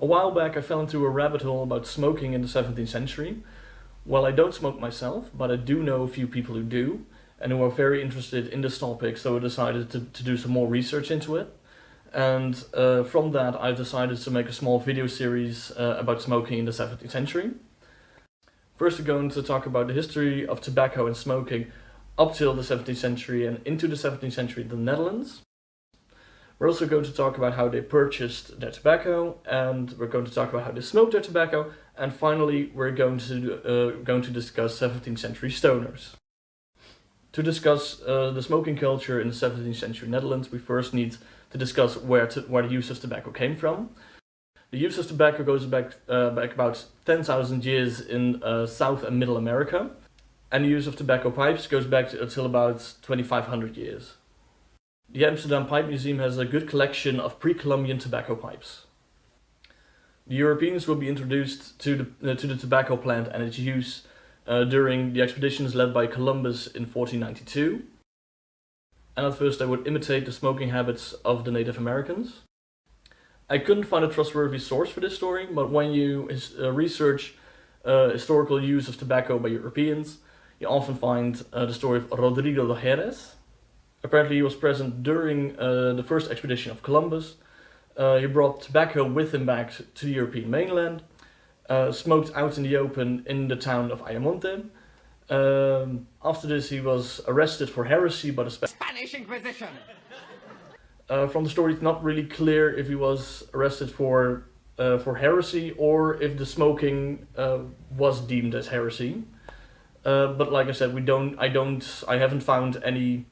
A while back I fell into a rabbit hole about smoking in the 17th century. Well, I don't smoke myself, but I do know a few people who do, and who are very interested in this topic, so I decided to do some more research into it. And from that I've decided to make a small video series about smoking in the 17th century. First we're going to talk about the history of tobacco and smoking up till the 17th century and into the 17th century in the Netherlands. We're also going to talk about how they purchased their tobacco, and we're going to talk about how they smoked their tobacco, and finally we're going to discuss 17th century stoners. To discuss the smoking culture in the 17th century Netherlands, we first need to discuss where the use of tobacco came from. The use of tobacco goes back about 10,000 years in South and Middle America, and the use of tobacco pipes goes back until about 2,500 years. The Amsterdam Pipe Museum has a good collection of pre-Columbian tobacco pipes. The Europeans will be introduced to the tobacco plant and its use during the expeditions led by Columbus in 1492. And at first they would imitate the smoking habits of the Native Americans. I couldn't find a trustworthy source for this story, but when you research historical use of tobacco by Europeans, you often find the story of Rodrigo de Jerez. Apparently he was present during the first expedition of Columbus. He brought tobacco with him back to the European mainland, smoked out in the open in the town of Ayamonte. After this he was arrested for heresy by the Spanish Inquisition. From the story it's not really clear if he was arrested for heresy or if the smoking was deemed as heresy. But like I said, I haven't found any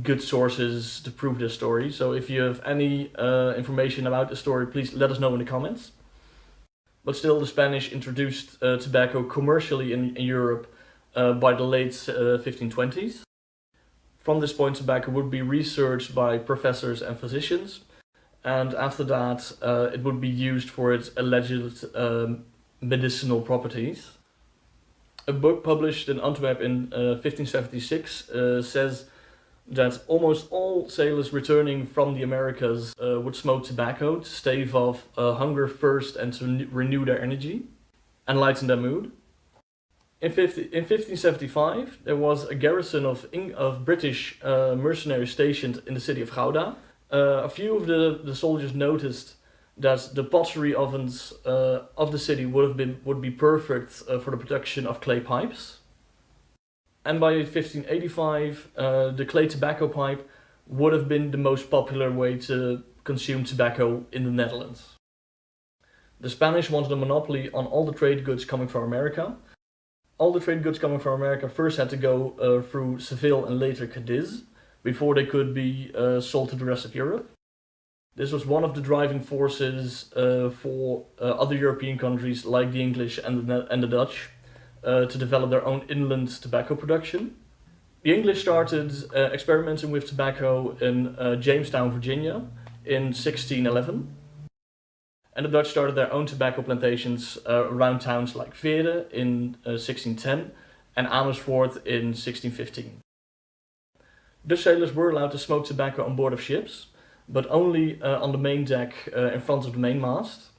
good sources to prove this story, so if you have any information about the story, please let us know in the comments. But still, the Spanish introduced tobacco commercially in Europe by the late 1520s. From this point, tobacco would be researched by professors and physicians, and after that it would be used for its alleged medicinal properties. A book published in Antwerp in 1576 says that almost all sailors returning from the Americas would smoke tobacco to stave off hunger, thirst, and to renew their energy and lighten their mood. In 1575 there was a garrison of British mercenaries stationed in the city of Gouda. A few of the soldiers noticed that the pottery ovens of the city would be perfect for the production of clay pipes. And by 1585, the clay tobacco pipe would have been the most popular way to consume tobacco in the Netherlands. The Spanish wanted a monopoly on all the trade goods coming from America. All the trade goods coming from America first had to go through Seville and later Cadiz before they could be sold to the rest of Europe. This was one of the driving forces for other European countries like the English and the Dutch to develop their own inland tobacco production. The English started experimenting with tobacco in Jamestown, Virginia in 1611. And the Dutch started their own tobacco plantations around towns like Veere in 1610 and Amersfoort in 1615. Dutch sailors were allowed to smoke tobacco on board of ships, but only on the main deck in front of the mainmast.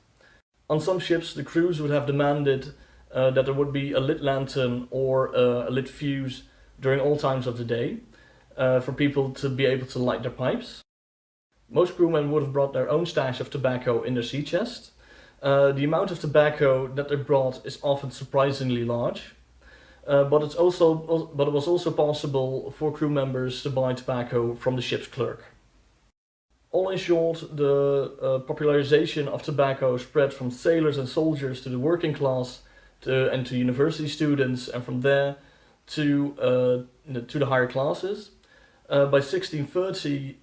On some ships the crews would have demanded that there would be a lit lantern or a lit fuse during all times of the day for people to be able to light their pipes. Most crewmen would have brought their own stash of tobacco in their sea chest. The amount of tobacco that they brought is often surprisingly large, but it was also possible for crew members to buy tobacco from the ship's clerk. All in short, the popularization of tobacco spread from sailors and soldiers to the working class and to university students, and from there to the higher classes. By 1630,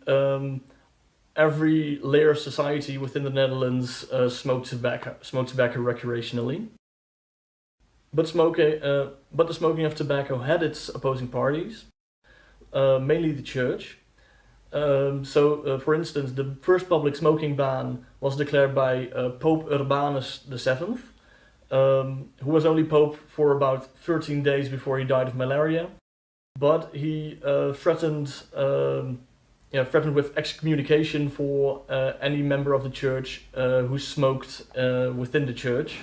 every layer of society within the Netherlands smoked tobacco recreationally. But the smoking of tobacco had its opposing parties, mainly the church. For instance, the first public smoking ban was declared by Pope Urbanus VII, who was only Pope for about 13 days before he died of malaria. But he threatened threatened with excommunication for any member of the church who smoked within the church.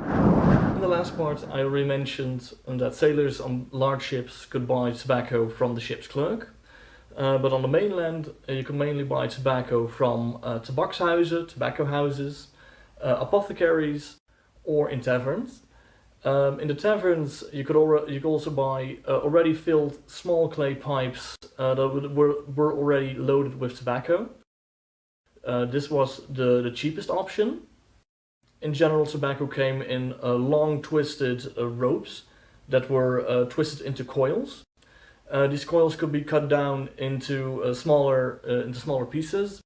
In the last part, I already mentioned that sailors on large ships could buy tobacco from the ship's clerk. But on the mainland, you can mainly buy tobacco from tobacco houses, apothecaries, or in taverns. In the taverns, you could also buy already filled small clay pipes that were already loaded with tobacco. This was the cheapest option. In general, tobacco came in long twisted ropes that were twisted into coils. These coils could be cut down into smaller pieces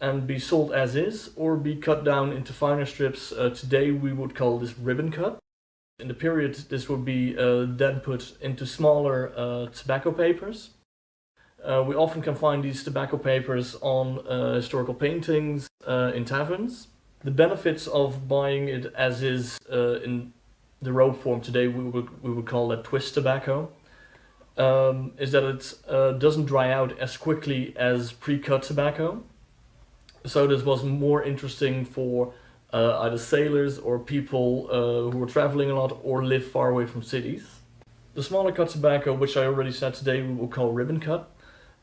and be sold as is, or be cut down into finer strips. Today we would call this ribbon cut. In the period, this would be then put into smaller tobacco papers. We often can find these tobacco papers on historical paintings in taverns. The benefits of buying it as is in the rope form today, we would call that twist tobacco, is that it doesn't dry out as quickly as pre-cut tobacco. So this was more interesting for either sailors or people who were traveling a lot or live far away from cities. The smaller cut tobacco, which I already said today we will call ribbon cut,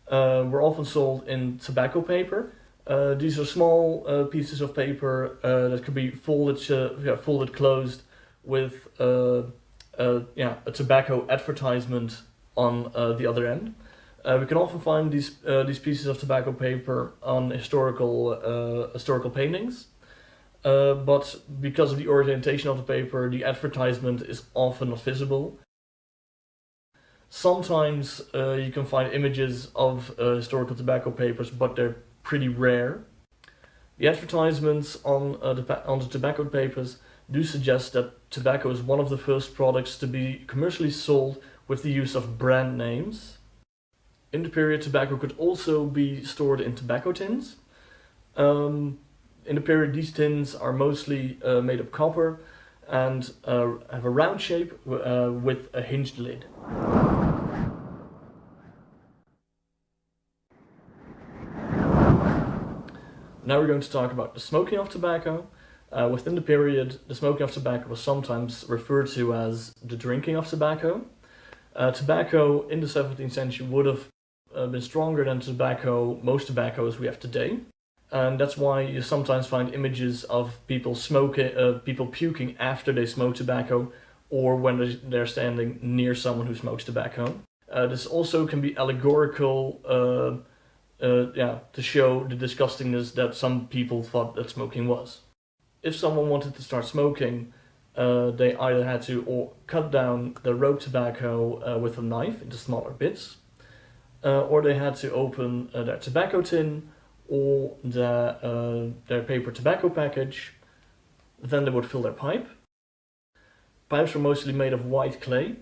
were often sold in tobacco paper. These are small pieces of paper that could be folded closed with a tobacco advertisement on the other end. We can often find these pieces of tobacco paper on historical paintings, but because of the orientation of the paper, the advertisement is often not visible. Sometimes you can find images of historical tobacco papers, but they're pretty rare. The advertisements on the tobacco papers do suggest that tobacco is one of the first products to be commercially sold with the use of brand names. In the period, tobacco could also be stored in tobacco tins. In the period, these tins are mostly made of copper and have a round shape with a hinged lid. Now we're going to talk about the smoking of tobacco. Within the period, the smoking of tobacco was sometimes referred to as the drinking of tobacco. Tobacco in the 17th century would have been stronger than most tobaccos we have today. And that's why you sometimes find images of people puking after they smoke tobacco, or when they're standing near someone who smokes tobacco. This also can be allegorical to show the disgustingness that some people thought that smoking was. If someone wanted to start smoking, they either had to cut down the rope tobacco with a knife into smaller bits, or they had to open their tobacco tin or their paper tobacco package. Then they would fill their pipe. Pipes were mostly made of white clay,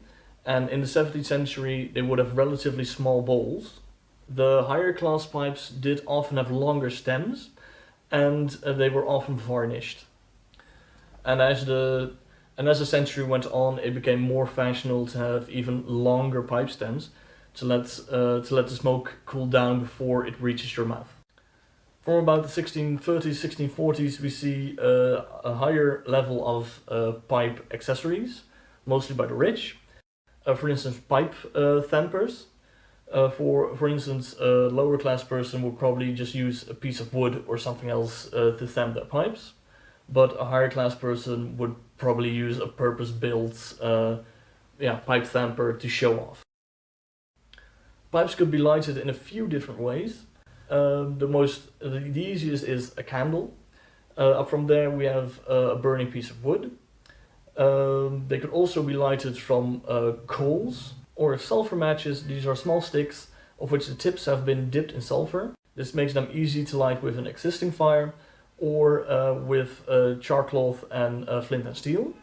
and in the 17th century they would have relatively small bowls. The higher class pipes did often have longer stems, and they were often varnished. And as the century went on, it became more fashionable to have even longer pipe stems to let the smoke cool down before it reaches your mouth. From about the 1630s, 1640s, we see a higher level of pipe accessories, mostly by the rich. For instance, pipe thampers. For instance, a lower class person would probably just use a piece of wood or something else to thamp their pipes, but a higher class person would probably use a purpose-built pipe thamper to show off. Pipes could be lighted in a few different ways. The easiest is a candle. Up from there we have a burning piece of wood. They could also be lighted from coals or sulfur matches. These are small sticks of which the tips have been dipped in sulfur. This makes them easy to light with an existing fire or with char cloth and flint and steel.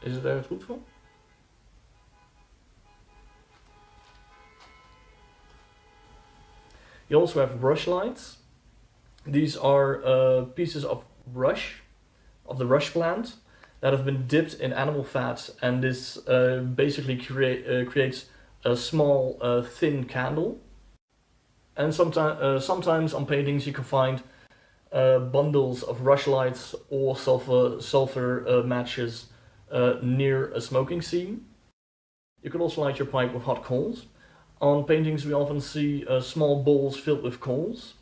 Is het ergens goed voor? You also have rush lights. These are pieces of rush, of the rush plant, that have been dipped in animal fat, and this basically creates a small thin candle. And sometimes on paintings you can find bundles of rush lights or sulfur matches near a smoking scene. You can also light your pipe with hot coals. On paintings we often see small bowls filled with coals.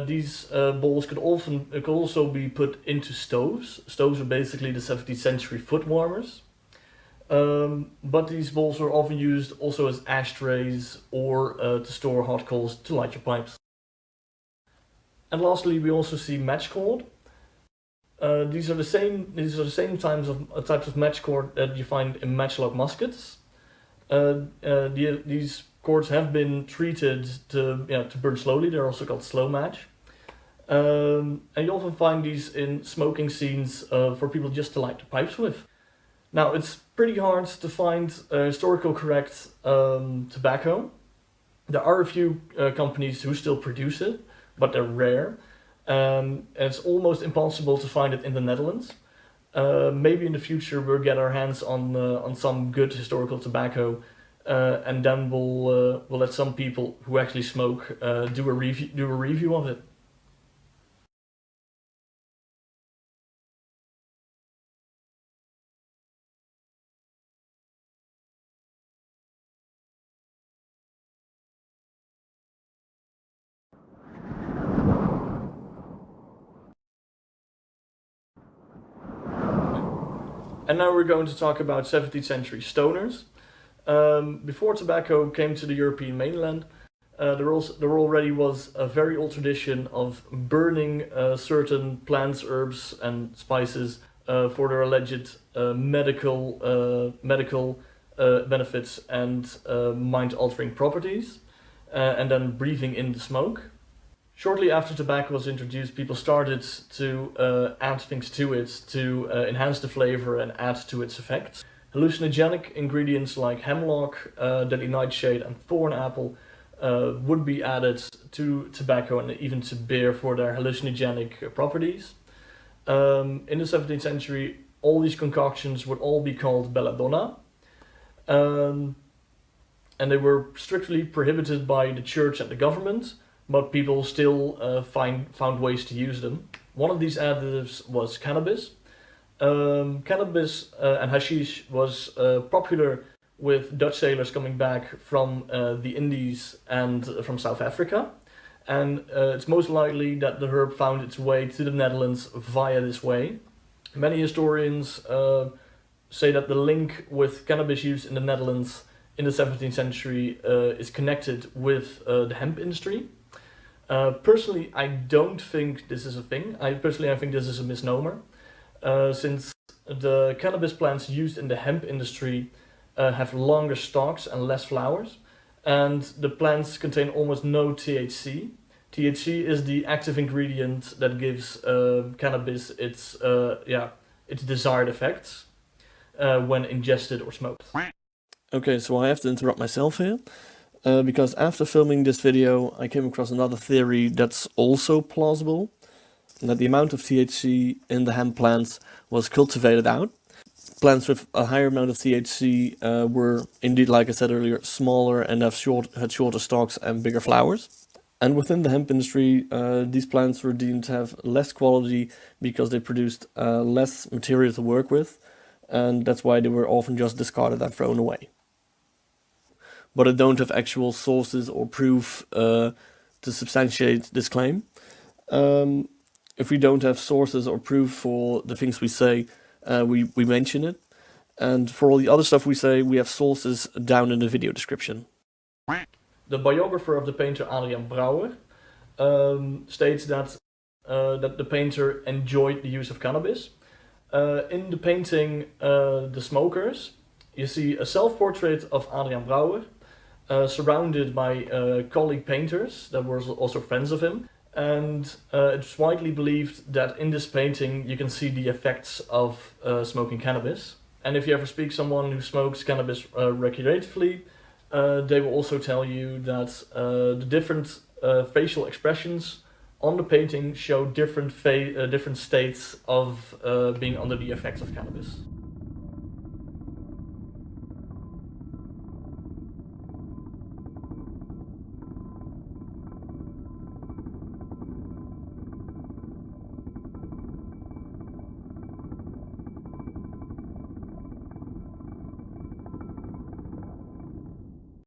These bowls could also be put into stoves. Stoves are basically the 17th century foot warmers. But these bowls were often used also as ashtrays or to store hot coals to light your pipes. And lastly, we also see matchcord. These are the same types of matchcord that you find in matchlock muskets. These cords have been treated to burn slowly. They're also called slow match. And you often find these in smoking scenes for people just to light their pipes with. Now, it's pretty hard to find historical correct tobacco. There are a few companies who still produce it, but they're rare. And it's almost impossible to find it in the Netherlands. Maybe in the future we'll get our hands on some good historical tobacco, and then we'll let some people who actually smoke do a review of it. And now we're going to talk about 17th century stoners. Before tobacco came to the European mainland, there already was a very old tradition of burning certain plants, herbs, and spices for their alleged medical benefits and mind-altering properties, and then breathing in the smoke. Shortly after tobacco was introduced, people started to add things to it to enhance the flavor and add to its effects. Hallucinogenic ingredients like hemlock, deadly nightshade, and thorn apple would be added to tobacco and even to beer for their hallucinogenic properties. In the 17th century, all these concoctions would all be called belladonna, and they were strictly prohibited by the church and the government, but people still found ways to use them. One of these additives was cannabis. Cannabis and hashish was popular with Dutch sailors coming back from the Indies and from South Africa. And it's most likely that the herb found its way to the Netherlands via this way. Many historians say that the link with cannabis use in the Netherlands in the 17th century is connected with the hemp industry. Personally, I don't think this is a thing. I think this is a misnomer. Since the cannabis plants used in the hemp industry have longer stalks and less flowers, and the plants contain almost no THC. THC is the active ingredient that gives cannabis its desired effects when ingested or smoked. Okay, so I have to interrupt myself here. Because after filming this video, I came across another theory that's also plausible, that the amount of THC in the hemp plants was cultivated out. Plants with a higher amount of THC were indeed, like I said earlier, smaller and had shorter stalks and bigger flowers. And within the hemp industry, these plants were deemed to have less quality because they produced less material to work with, and that's why they were often just discarded and thrown away. But I don't have actual sources or proof to substantiate this claim. If we don't have sources or proof for the things we say, we mention it. And for all the other stuff we say, we have sources down in the video description. The biographer of the painter Adriaen Brouwer states that the painter enjoyed the use of cannabis. In the painting The Smokers, you see a self-portrait of Adriaen Brouwer, surrounded by colleague painters that were also friends of him. And it's widely believed that in this painting you can see the effects of smoking cannabis. And if you ever speak to someone who smokes cannabis recreatively, they will also tell you that the different facial expressions on the painting show different states of being under the effects of cannabis.